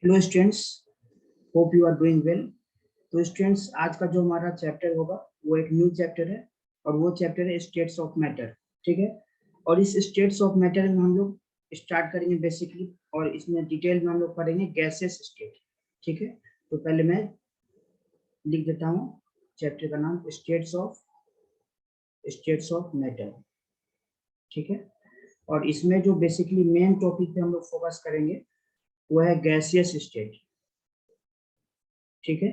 Hello students, hope you are doing well. तो students, आज का जो हमारा चैप्टर होगा वो एक न्यू चैप्टर है और वो चैप्टर है स्टेट्स ऑफ मैटर। ठीक है, और इस स्टेट्स ऑफ मैटर में हम लोग स्टार्ट करेंगे बेसिकली, और इसमें डिटेल में हम लोग पढ़ेंगे गैसेस स्टेट। ठीक है, तो पहले मैं लिख देता हूँ चैप्टर का नाम स्टेट्स ऑफ मैटर। ठीक है, और इसमें जो बेसिकली मेन टॉपिक पे हम लोग फोकस करेंगे वो है गैसियस स्टेट। ठीक है,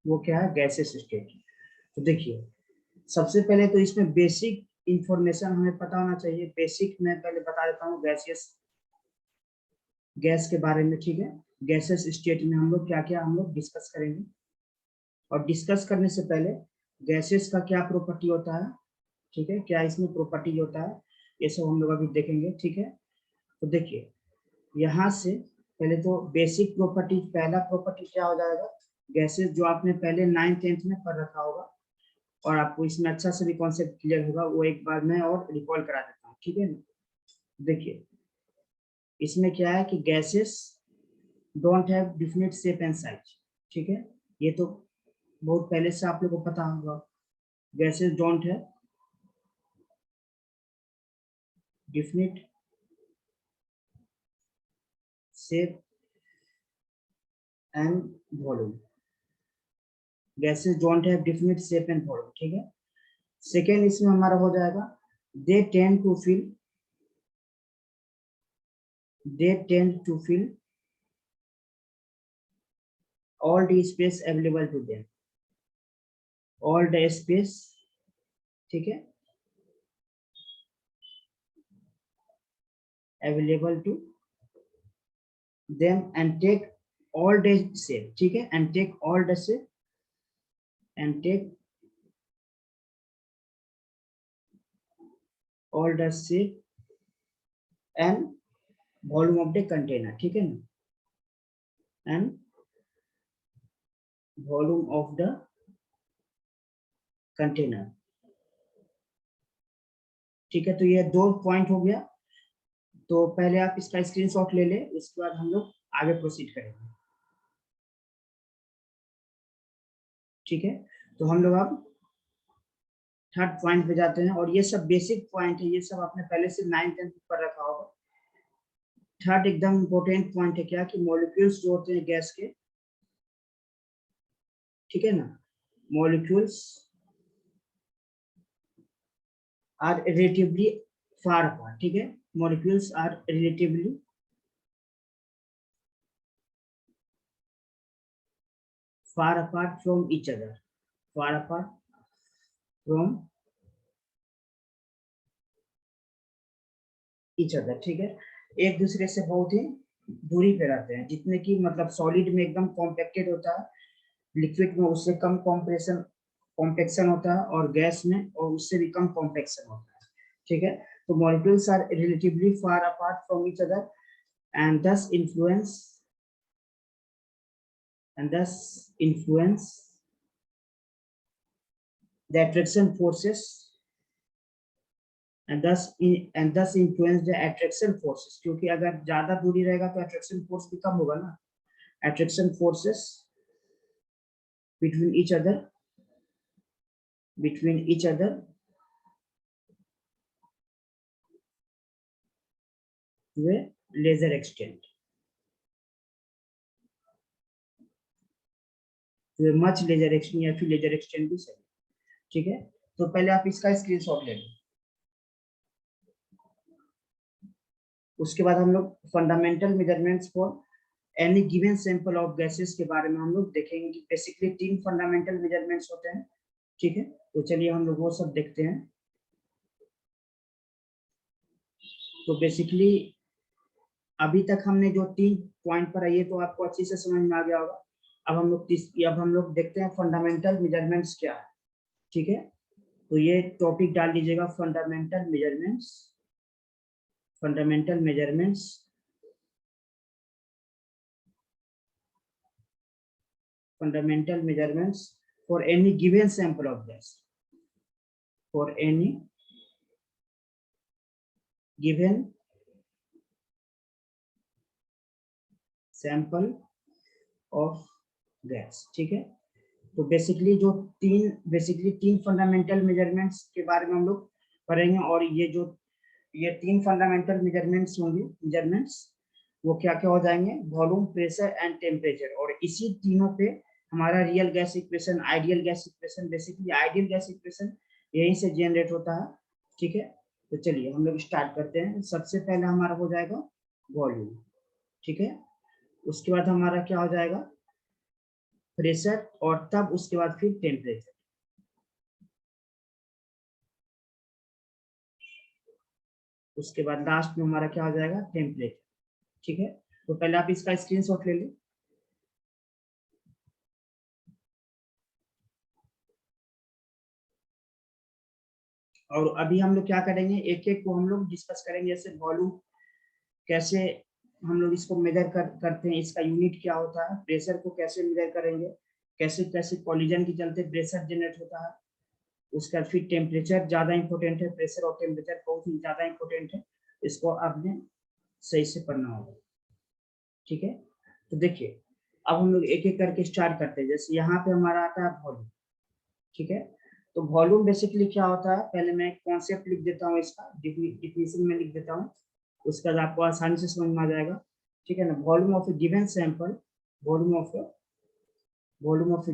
वो क्या है, गैसेस स्टेट। तो देखिए, सबसे पहले तो इसमें बेसिक इंफॉर्मेशन हमें पता होना चाहिए। बेसिक मैं पहले बता देता हूँ गैस के बारे में। ठीक है, गैसेस स्टेट में हम लोग क्या क्या हम लोग डिस्कस करेंगे, और डिस्कस करने से पहले गैसेस का क्या प्रॉपर्टी होता है, ठीक है, क्या इसमें प्रॉपर्टी होता है, ये सब हम लोग अभी देखेंगे। ठीक है, तो देखिए, यहाँ से पहले तो बेसिक प्रॉपर्टी, पहला प्रॉपर्टी क्या हो जाएगा, गैसेस, जो आपने पहले 9th-10th में पढ़ रखा होगा और आपको इसमें अच्छा से भी कॉन्सेप्ट क्लियर होगा, वो एक बार मैं और रिकॉल करा देता हूँ। ठीक है ना, देखिए इसमें क्या है कि gases don't have definite shape and size. ठीक है, ये तो बहुत पहले से आप लोगों को पता होगा, gases don't have definite shape and volume. Gases don't have definite shape and volume. ठीक है, सेकेंड इसमें हमारा हो जाएगा they tend to fill all the space available to them, all the space, ठीक है, available to them and take all the shape। ठीक है, and take all the shape and take all the shape and volume of the container। ठीक है ना, and volume of the container। ठीक है, तो ये दो पॉइंट हो गया। तो पहले आप इसका स्क्रीनशॉट ले ले, उसके बाद हम लोग आगे प्रोसीड करेंगे। ठीक है, तो हम लोग अब थर्ड पॉइंट पे जाते हैं, और ये सब बेसिक पॉइंट है, ये सब आपने पहले से 9th-10th पर रखा होगा। थर्ड एकदम इंपॉर्टेंट पॉइंट है क्या, कि मॉलिक्यूल्स जो होते हैं गैस के, ठीक है ना, molecules are relatively far apart. ठीक है, molecules are relatively far apart from each other, far apart from each other. ठीक है, एक दूसरे से बहुत ही दूरी पे रहते हैं, जितने की मतलब सॉलिड में एकदम कॉम्पैक्टेड होता है, लिक्विड में उससे कम कॉम्पेक्शन होता है, और गैस में और उससे भी कम कॉम्पेक्शन होता है। ठीक है, तो molecules are relatively far apart from each other and thus influence the attraction forces and thus influence the attraction forces। क्योंकि अगर ज्यादा दूरी रहेगा तो attraction force भी कम होगा ना, attraction forces between each other to a lesser extent, to a much lesser extent, या फिर lesser extent भी सही। ठीक है, तो पहले आप इसका स्क्रीनशॉट ले लो, उसके बाद हम लोग fundamental measurements for any given sample of gases के बारे में हम लोग देखेंगे कि बेसिकली 3 फंडामेंटल मेजरमेंट्स होते हैं। ठीक है, तो चलिए हम लोग वो सब देखते हैं। तो बेसिकली अभी तक हमने जो 3 पॉइंट पर ये तो आपको अच्छी से समझ में आ गया होगा। अब हम लोग देखते हैं फंडामेंटल मेजरमेंट्स क्या है। ठीक है, तो ये टॉपिक डाल दीजिएगा, fundamental measurements for any given sample of gas, for any given sample of gas. ठीक है, तो बेसिकली तीन फंडामेंटल मेजरमेंट्स के बारे में हम लोग पढ़ेंगे, और ये तीन फंडामेंटल मेजरमेंट्स होंगे। मेजरमेंट्स वो क्या क्या हो जाएंगे, वॉल्यूम, प्रेशर एंड टेम्परेचर, और इसी तीनों पे हमारा real gas equation, ideal gas equation, basically ideal gas equation यहीं से जनरेट होता है। ठीक है, तो चलिए हम लोग स्टार्ट करते हैं। सबसे पहले हमारा हो जाएगा वॉल्यूम। ठीक है, उसके बाद हमारा क्या हो जाएगा, प्रेशर, और तब उसके बाद फिर टेम्परेचर। उसके बाद लास्ट में हमारा क्या हो जाएगा, टेम्परेचर। ठीक है, तो पहले आप इसका स्क्रीनशॉट ले लें। और अभी हम लोग क्या करेंगे, एक एक को हम लोग डिस्कस करेंगे। जैसे वॉल्यूम कैसे हम लोग इसको मेजर करते हैं, इसका यूनिट क्या होता है, प्रेशर को कैसे मेजर करेंगे, कैसे कैसे कॉलिजन के चलते प्रेशर जनरेट होता है। उसके बाद फिर टेम्परेचर ज्यादा इंपॉर्टेंट है, प्रेशर और टेम्परेचर बहुत ही ज्यादा इंपॉर्टेंट है, इसको आपने सही से पढ़ना होगा। ठीक है, तो देखिए अब हम लोग एक एक करके स्टार्ट करते हैं। जैसे यहाँ पे हमारा आता है वॉल्यूम। ठीक है, तो वॉल्यूम बेसिकली क्या होता है, पहले मैं कॉन्सेप्ट लिख देता हूँ, इसका डिफिनेशन में लिख देता हूँ, उसके बाद आपको आसानी से समझ में आ जाएगा। ठीक है ना, volume of a given sample, volume of volume of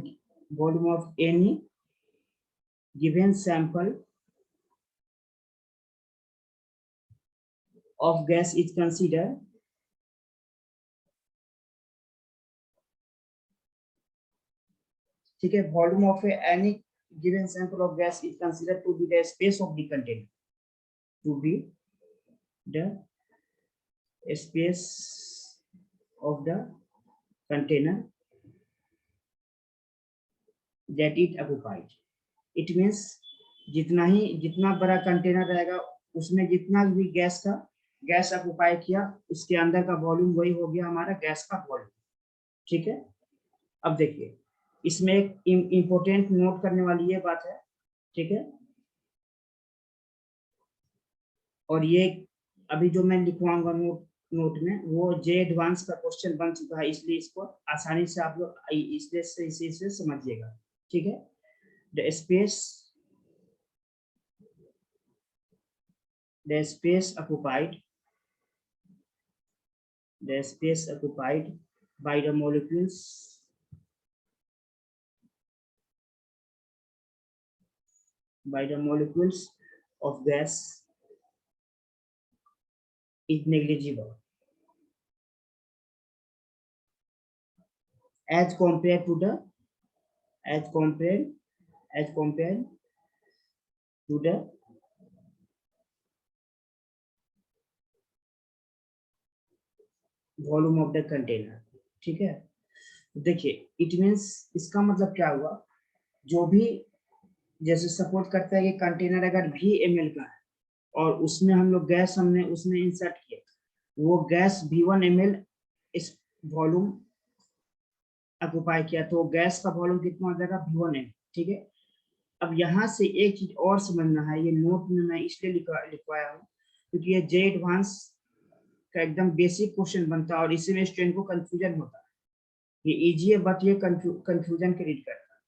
volume of any given sample of gas is considered ठीक है, volume of any given sample of gas is considered to be the space of the container, to be the space of the container that it occupied। It means जितना बड़ा container रहेगा उसमें जितना भी gas occupy किया, उसके अंदर का वॉल्यूम वही हो गया हमारा गैस का वॉल्यूम। ठीक है, अब देखिए इसमें एक इम्पोर्टेंट नोट करने वाली ये बात है। ठीक है, और ये अभी जो मैं लिखवाऊंगा नोट में, वो जे एडवांस का क्वेश्चन बन चुका है, इसलिए इसको आसानी से आप लोग इसे समझिएगा। ठीक है, the space occupied by the molecules of gas is negligible as compared to the volume of the container. ठीक है, देखिए इट मीन्स इसका मतलब क्या हुआ, जो भी जैसे सपोज करते हैं कि कंटेनर अगर भी ml का है और उसमें हम लोग गैस हमने उसमें इंसर्ट किया, वो गैस V1 ml इस वॉल्यूम ऑक्युपाई किया, तो गैस का वॉल्यूम कितना हो जाएगा, V1 ml। ठीक है, अब यहाँ से एक चीज और समझना है, ये नोट में मैं इसलिए लिखवाया हूँ क्योंकि ये जे एडवांस का एकदम बेसिक क्वेश्चन बनता है और इसी में स्टूडेंट को कंफ्यूजन होता है। ये इजी है बट ये कंफ्यूजन क्रिएट करता है।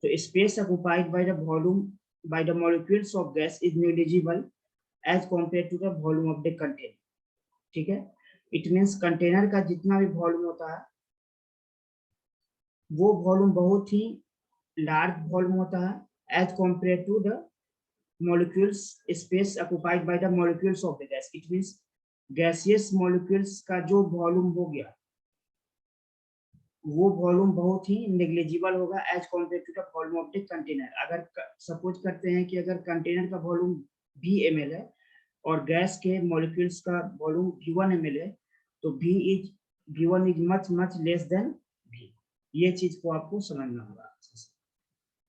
तो space occupied by the volume by the molecules of gas is negligible as compare to the volume of the container. ठीक है, इट मींस कंटेनर का जितना भी वॉल्यूम होता है वो वॉल्यूम बहुत ही लार्ज वॉल्यूम होता है as compare to the molecules space occupied by the molecules of the gas। it means gaseous molecules का जो वॉल्यूम हो गया वो वॉल्यूम बहुत ही नेग्लिजिबल होगा as compare to the volume of the container. अगर सपोज करते हैं कि अगर कंटेनर का वॉल्यूम V ml है और गैस के मॉलिक्यूल्स का वॉल्यूम V1 ml है, तो V1 is much less than V। ये चीज को आपको समझना होगा।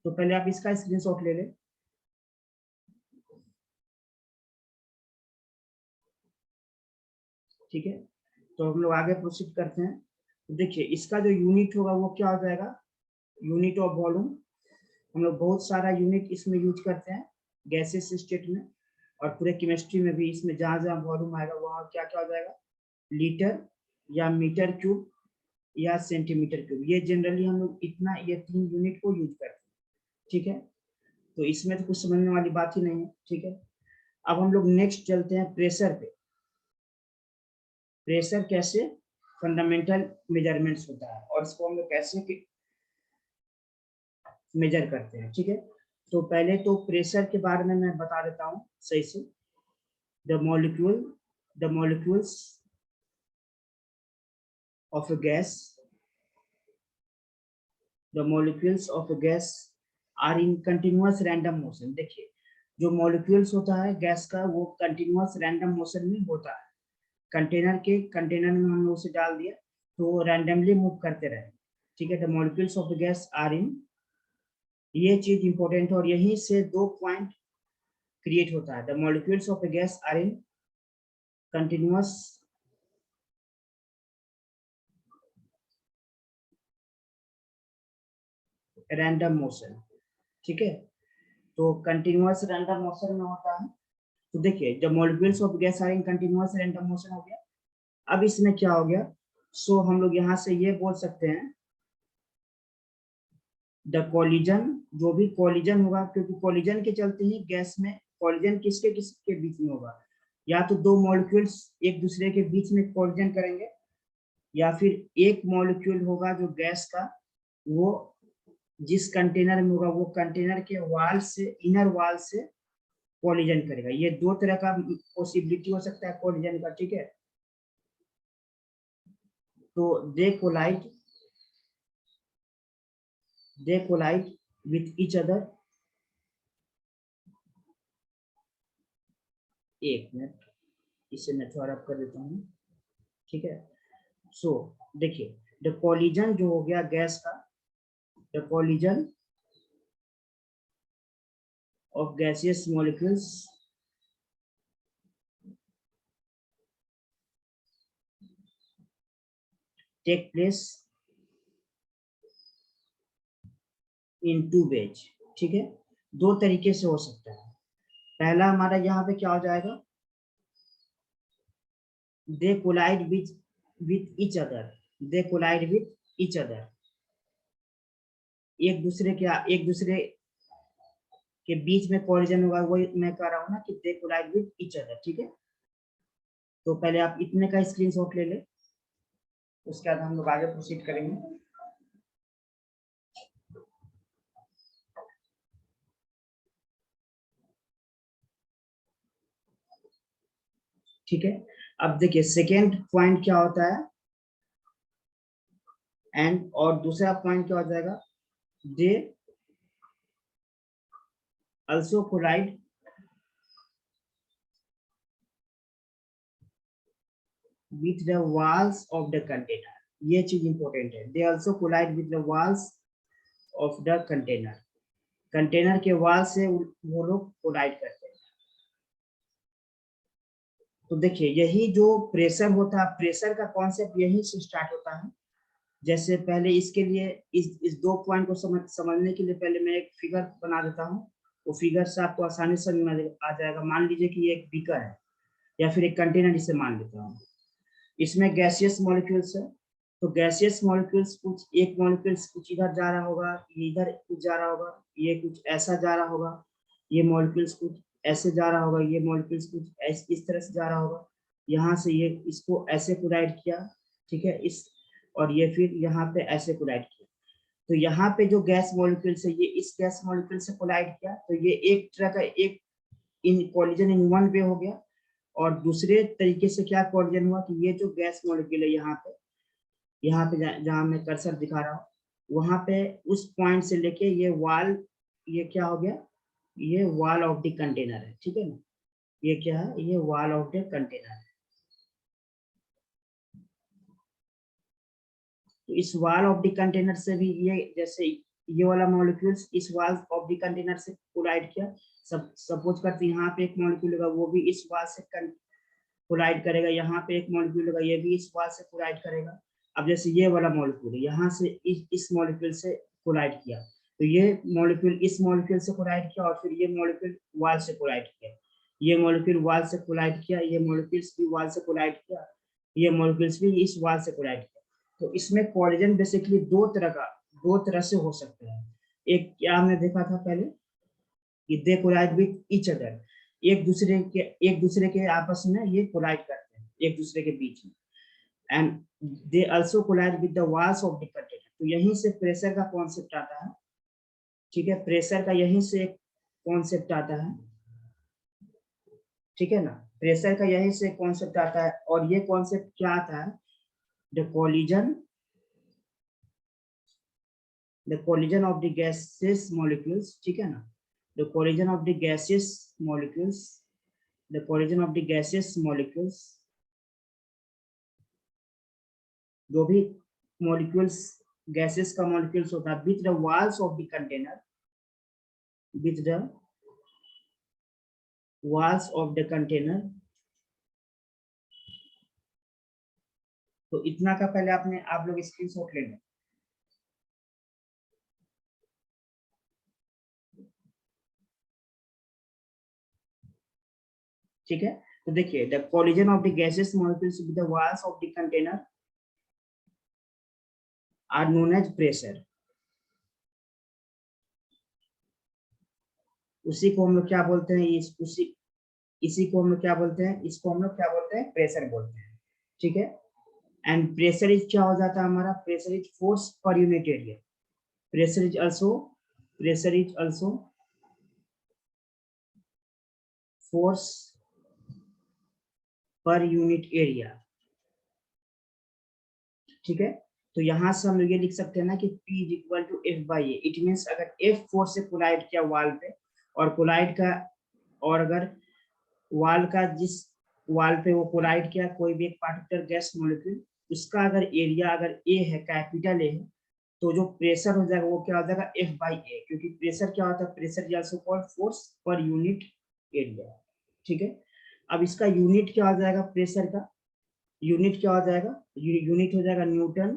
तो पहले आप इसका स्क्रीनशॉट ले लें। ठीक है, तो हम लोग आगे प्रोसीड करते हैं। तो देखिए इसका जो यूनिट होगा वो क्या हो जाएगा, यूनिट ऑफ वॉल्यूम। हम लोग बहुत सारा यूनिट इसमें यूज करते हैं गैसेस स्टेट में, और पूरे केमिस्ट्री में भी इसमें जहां जहां वॉल्यूम आएगा वहां क्या क्या हो जाएगा, लीटर या मीटर क्यूब या सेंटीमीटर क्यूब। ये जनरली हम लोग इतना ये 3 यूनिट को यूज करते हैं, ठीक है। तो इसमें तो कुछ समझने वाली बात ही नहीं है, ठीक है। अब हम लोग नेक्स्ट चलते हैं प्रेशर पे। प्रेशर कैसे फंडामेंटल मेजरमेंट्स होता है और इसको हम लोग कैसे मेजर करते हैं, ठीक है। तो पहले तो प्रेशर के बारे में मैं बता देता हूँ सही से। The molecules of a gas the molecules of a gas are in continuous random motion। देखिए जो मॉलिक्यूल्स होता है गैस का वो कंटिन्यूअस रैंडम मोशन में होता है। कंटेनर में हम लोग उसे डाल दिया तो रैंडमली मूव करते रहे, ठीक है। The molecules of the gas are in, ये चीज इंपॉर्टेंट है और यहीं से 2 पॉइंट क्रिएट होता है। The molecules of the gas are in continuous random motion, ठीक है। तो कंटिन्यूअस रैंडम मोशन में होता है। तो देखिए the molecules of gas are in continuous random motion हो गया। अब इसमें क्या हो गया, सो हम लोग यहाँ से ये बोल सकते हैं द कोलिजन, जो भी कोलिजन होगा, क्योंकि कोलिजन के चलते ही गैस में कोलिजन किसके किसके बीच में होगा, या तो 2 मॉलिक्यूल्स एक दूसरे के बीच में कोलिजन करेंगे या फिर एक मॉलिक्यूल होगा जो गैस का वो जिस कंटेनर में होगा वो कंटेनर के वाल से इनर वाल से कोलिजन करेगा। ये 2 तरह का पॉसिबिलिटी हो सकता है कोलिजन का, ठीक है। तो दे कोलाइड विथ ईच अदर। एक मिनट इसे मैं थोड़ा अप कर देता हूँ, ठीक है। सो देखिए द कोलिजन जो हो गया गैस का, the collision of gaseous molecules take place in 2 ways, ठीक है। 2 तरीके से हो सकता है। पहला हमारा यहाँ पे क्या हो जाएगा, they collide with each other, they collide with each other, एक दूसरे के बीच में कोलिजन होगा। वही मैं कह रहा हूँ ना कि दे कोलाइड विथ ईच अदर, ठीक है। तो पहले आप इतने का स्क्रीनशॉट ले ले, उसके बाद हम लोग आगे प्रोसीड करेंगे। ठीक है, अब देखिए सेकेंड पॉइंट क्या होता है एंड, और दूसरा पॉइंट क्या हो जाएगा, दे also collide with the walls of the container। ये चीज इंपॉर्टेंट है, they also collide with the walls of the container। Container के वाल से वो लोग कोलाइड करते हैं। तो देखिए यही जो प्रेशर होता है, प्रेशर का कॉन्सेप्ट यही से स्टार्ट होता है। जैसे पहले इसके लिए इस 2 पॉइंट को समझने के लिए पहले मैं एक फिगर बना देता हूँ। वो फिगर से आपको आसानी से आ जाएगा। मान लीजिए कि ये एक बीकर है या फिर एक कंटेनर इसे मान लेता हूँ। इसमें गैसियस मॉलिक्यूल्स है, तो गैसियस मॉलिक्यूल्स कुछ एक मॉलिक्यूल्स कुछ इधर जा रहा होगा, ये इधर कुछ जा रहा होगा, ये कुछ ऐसा जा रहा होगा, ये मॉलिक्यूल्स कुछ ऐसे जा रहा होगा, ये मॉलिक्यूल्स कुछ इस तरह से जा रहा होगा। यहाँ से ये इसको ऐसे कोलाइड किया, ठीक है, इस और ये फिर यहाँ पे ऐसे कोलाइड किया। तो यहाँ पे जो गैस मॉलिक्यूल्स है ये इस गैस मॉलिक्यूल से कोलाइड किया, तो ये एक तरह का एक इन कोलिजन इन वन वे हो गया। और दूसरे तरीके से क्या कोलिजन हुआ कि ये जो गैस मॉलिक्यूल है यहाँ पे जहाँ मैं कर्सर दिखा रहा हूँ, वहां पे उस पॉइंट से लेके ये वाल, ये क्या हो गया, ये वॉल ऑफ द कंटेनर है, ठीक है ना। ये क्या है, ये वॉल ऑफ द कंटेनर है। तो इस वॉल ऑफ द कंटेनर से भी ये जैसे ये वाला मॉलिक्यूल्स इस वॉल ऑफ द कंटेनर से कोलाइड किया। सपोज करते यहाँ पे एक मॉलिक्यूल होगा वो भी इस वॉल से कोलाइड करेगा, यहाँ पे एक मॉलिक्यूल होगा ये भी इस वॉल से कोलाइड करेगा। अब जैसे ये वाला मॉलिक्यूल है यहाँ से इस मॉलिक्यूल से कोलाइड किया, तो ये मॉलिक्यूल इस मॉलिक्यूल से कोलाइड किया और फिर ये मॉलिक्यूल वॉल से कोलाइड किया, ये मॉलिक्यूल वॉल से कोलाइड किया, ये मॉलिक्यूल्स भी वॉल से कोलाइड किया, ये मॉलिक्यूल्स भी इस वॉल से कोलाइड किया। तो इसमें कोलिजन बेसिकली दो तरह से हो सकता है। एक क्या हमने देखा था पहले कि दे कोलाइड विथ ईच अदर, एक दूसरे के आपस में ये कोलाइड करते हैं एक दूसरे के बीच में। And they also collide with the walls of the container. तो यहीं से प्रेशर का कॉन्सेप्ट आता है, ठीक है, प्रेशर का यहीं से कॉन्सेप्ट आता है, ठीक है ना, प्रेशर का यहीं से कॉन्सेप्ट आता है। और ये कॉन्सेप्ट क्या आता है, the collision of the gaseous molecules, ठीक है ना, the collision of the gaseous molecules, the collision of the gaseous molecules, जो भी molecules gases का molecules होता है with the walls of the container, with the walls of the container। तो इतना का पहले आप लोग स्क्रीनशॉट ले लें। ठीक है, तो देखिए the collision of the gases molecules with the walls of the container are known as pressure. उसी को हम लोग क्या बोलते हैं, इसी को हम लोग क्या बोलते हैं, इसको हम लोग क्या बोलते हैं, प्रेशर बोलते हैं, ठीक है। एंड प्रेशर इज क्या हो जाता है हमारा, pressure is force per unit area. Pressure is also force per unit area, ठीक है। तो यहां से हम लोग ये लिख सकते हैं ना कि P is equal to F by A. It means अगर F फोर्स से कोलाइड किया वॉल पे, और अगर वॉल का जिस वॉल पे वो कोलाइड किया कोई भी एक पार्टिकुलर गैस मॉलिक्यूल, उसका अगर एरिया अगर ए है, कैपिटल ए है, तो जो प्रेशर हो जाएगा वो क्या हो जाएगा, F बाई ए। क्योंकि प्रेशर क्या होता है, pressure is also called force per unit area, ठीक है। अब इसका यूनिट क्या हो जाएगा, प्रेशर का यूनिट क्या हो जाएगा, यूनिट हो जाएगा न्यूटन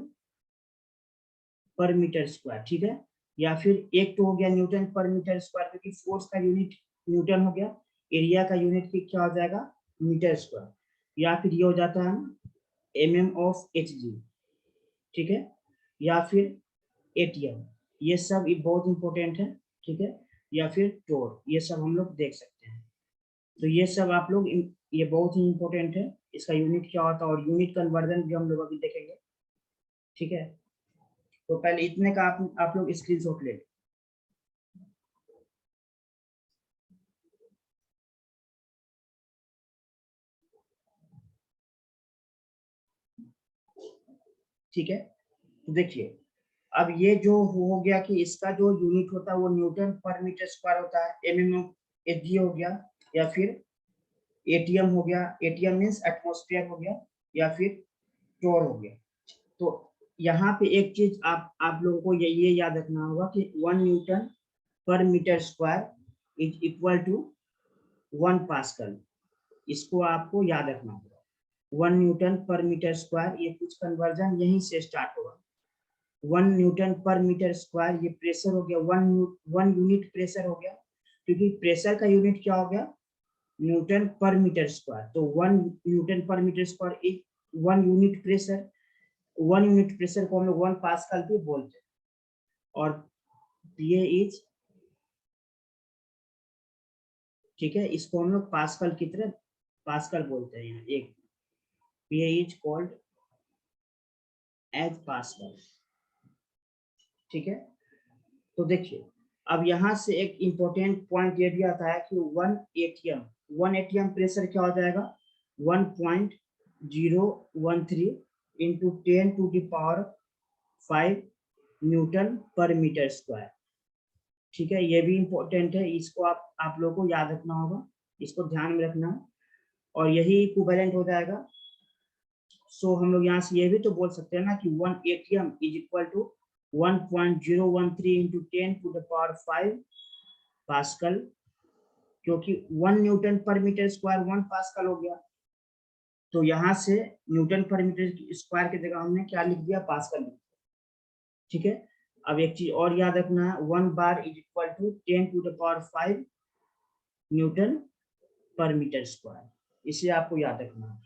पर मीटर स्क्वायर, ठीक है। या फिर एक तो हो गया न्यूटन पर मीटर स्क्वायर, क्योंकि फोर्स का यूनिट न्यूटन हो गया, एरिया का यूनिट क्या हो जाएगा, मीटर स्क्वायर। या फिर ये हो जाता है mm ऑफ Hg, ठीक है, या फिर ATM। ये सब बहुत इंपॉर्टेंट है, ठीक है। या फिर टोर, ये सब हम लोग देख सकते हैं। तो ये सब आप लोग ये बहुत ही इंपॉर्टेंट है, इसका यूनिट क्या होता है और यूनिट कन्वर्जन भी हम लोग अभी देखेंगे, ठीक है। तो पहले इतने का आप लोग स्क्रीनशॉट ले। ठीक है, तो देखिए अब ये जो हो गया कि इसका जो यूनिट होता है वो न्यूटन पर मीटर स्क्वायर होता है, एमएम हो गया, या फिर एटीएम हो गया, एटीएम मीन्स एटमॉस्फेयर हो गया, या फिर टोर हो गया। तो यहाँ पे एक चीज आप लोगों को ये याद रखना होगा कि 1 newton per metre square is equal to 1 pascal. इसको आपको याद रखना होगा। 1 न्यूटन पर मीटर स्क्वायर, ये कुछ कन्वर्जन यहीं से स्टार्ट होगा। 1 न्यूटन पर मीटर स्क्वायर, ये प्रेशर हो गया, 1 यूनिट प्रेशर हो गया, क्योंकि प्रेशर का यूनिट क्या हो गया, न्यूटन पर मीटर स्क्वायर। तो 1 newton per metre square is 1 unit pressure. 1 unit pressure को हम लोग 1 पास्कल भी बोलते हैं। और ये इज, ठीक है, इसको हम लोग पास्कल की तरह पास्कल बोलते हैं। यहाँ एक ये इज कॉल्ड एज पास्कल, ठीक है। तो देखिए अब यहाँ से एक इंपॉर्टेंट पॉइंट ये भी आता है कि 1 एटीएम प्रेशर क्या हो जाएगा, 1.013 into 10 to the power 5 newton per metre square, ठीक है। ये भी इंपॉर्टेंट है, इसको आप लोगों को याद रखना होगा, इसको ध्यान में रखना है। और यही इक्विवेलेंट हो जाएगा। सो हम लोग यहाँ से ये भी तो बोल सकते हैं ना कि 1 ATM is equal to 1.013 into 10 to the power 5 pascal, क्योंकि 1 newton per metre square 1 pascal हो गया। तो यहाँ से न्यूटन पर मीटर स्क्वायर की जगह हमने क्या लिख दिया, पास्कल लिख दिया, ठीक है। अब एक चीज और याद रखना है, 1 bar is equal to 10 to the power 5 newton per metre square, इसे आपको याद रखना है।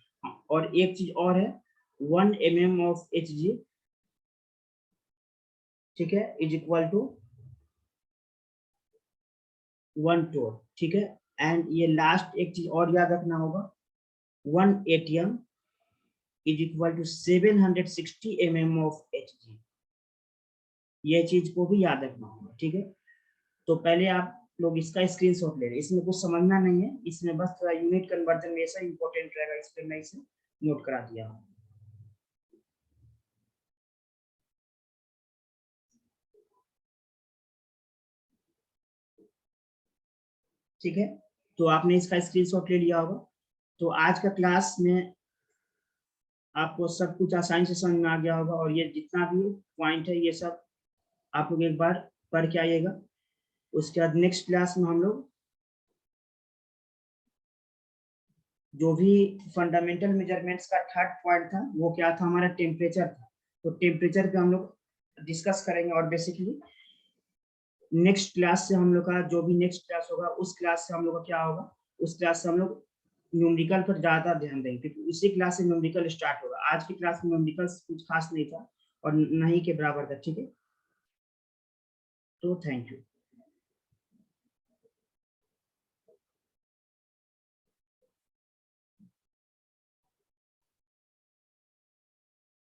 और एक चीज और है, 1 mm ऑफ Hg ठीक है, इज इक्वल टू 1 टोर, ठीक है। एंड ये लास्ट एक चीज और याद रखना होगा, 1 ATM is equal to 760 mm of Hg, ये चीज को भी याद रखना होगा, ठीक है। तो पहले आप लोग इसका स्क्रीनशॉट ले रहे हैं, इसमें कुछ समझना नहीं है, इसमें बस थोड़ा यूनिट कन्वर्जन में ऐसा इंपॉर्टेंट रहेगा, इसलिए मैं इसे नोट करा दिया हूँ। ठीक है, तो आपने इसका स्क्रीनशॉट ले लिया होगा। तो आज का क्लास में आपको सब कुछ आसानी से समझ में आ गया होगा, और ये जितना भी पॉइंट है ये सब आप लोग एक बार पढ़ के आइएगा। उसके बाद नेक्स्ट क्लास में हम लोग जो भी फंडामेंटल मेजरमेंट्स का थर्ड पॉइंट था वो क्या था, हमारा टेम्परेचर था। तो टेम्परेचर पे हम लोग डिस्कस करेंगे, और बेसिकली नेक्स्ट क्लास से हम लोग का जो भी नेक्स्ट क्लास होगा उस क्लास से हम लोग का क्या होगा, उस क्लास से हम लोग न्यूमेरिकल पर ज्यादा ध्यान देंगे, क्योंकि इसी क्लास से न्यूमेरिकल स्टार्ट होगा। आज की क्लास में न्यूमेरिकल कुछ खास नहीं था और नहीं के बराबर था, ठीक है। तो थैंक यू।